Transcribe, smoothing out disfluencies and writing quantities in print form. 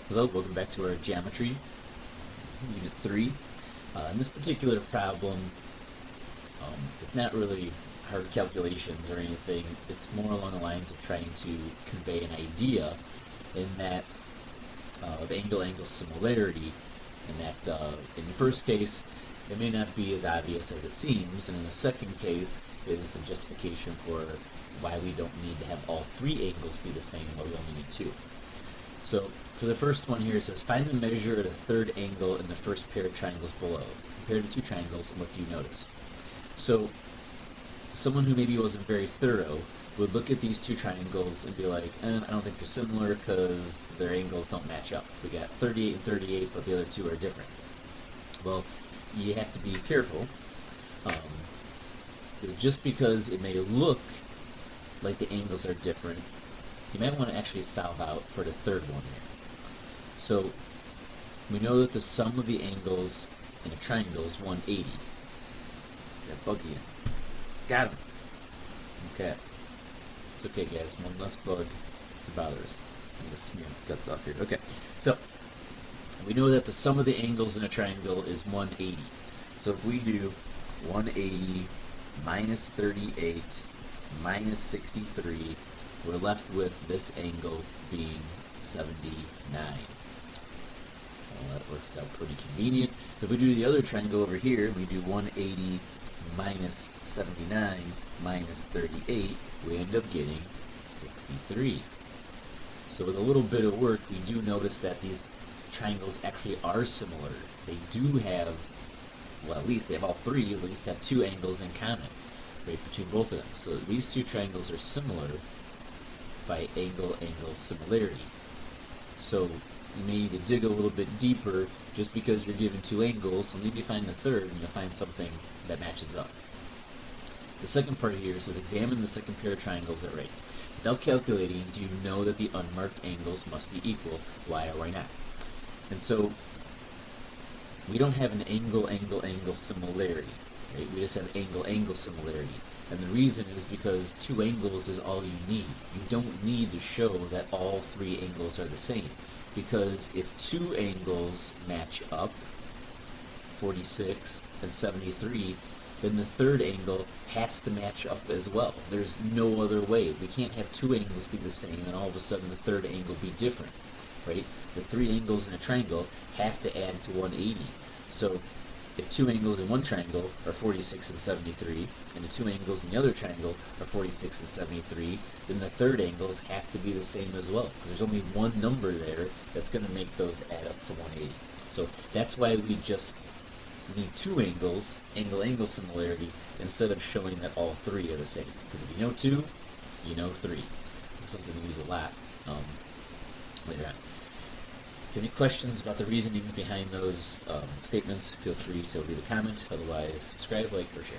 Hello, welcome back to our geometry, unit 3. In this particular problem, it's not really hard calculations or anything. It's more along the lines of trying to convey an idea in that of angle-angle similarity, and that in the first case, it may not be as obvious as it seems, and in the second case, it is the justification for why we don't need to have all three angles be the same, but we only need two. So for the first one here, it says find the measure at a third angle in the first pair of triangles below. Compare the two triangles, and what do you notice? So someone who maybe wasn't very thorough would look at these two triangles and be like, I don't think they're similar because their angles don't match up. We got 38 and 38, but the other two are different. Well, you have to be careful, because just because it may look like the angles are different, you might want to actually solve out for the third one here. So we know that the sum of the angles in a triangle is 180. That bug again. Got him. Okay. It's okay, guys. One less bug to bother us. I'm going to smear its guts off here. Okay. So we know that the sum of the angles in a triangle is 180. So if we do 180 minus 38 minus 63, we're left with this angle being 79. Well, that works out pretty convenient. If we do the other triangle over here, we do 180 minus 79 minus 38, we end up getting 63. So with a little bit of work, we do notice that these triangles actually are similar. They do have, well, at least they have all three, at least have two angles in common, right, between both of them. So these two triangles are similar by angle-angle similarity. So you may need to dig a little bit deeper just because you're given two angles, so maybe find the third and you'll find something that matches up. The second part here says examine the second pair of triangles at right. Without calculating, do you know that the unmarked angles must be equal? Why or why not? And so we don't have an angle-angle-angle similarity, right? We just have angle-angle similarity. And the reason is because two angles is all you need. You don't need to show that all three angles are the same. Because if two angles match up, 46 and 73, then the third angle has to match up as well. There's no other way. We can't have two angles be the same and all of a sudden the third angle be different, right? The three angles in a triangle have to add to 180. So if two angles in one triangle are 46 and 73, and the two angles in the other triangle are 46 and 73, then the third angles have to be the same as well, because there's only one number there that's going to make those add up to 180. So that's why we just need two angles, angle-angle similarity, instead of showing that all three are the same. Because if you know two, you know three. This is something we use a lot later on. If you have any questions about the reasonings behind those statements, feel free to leave a comment. Otherwise, subscribe, like, or share.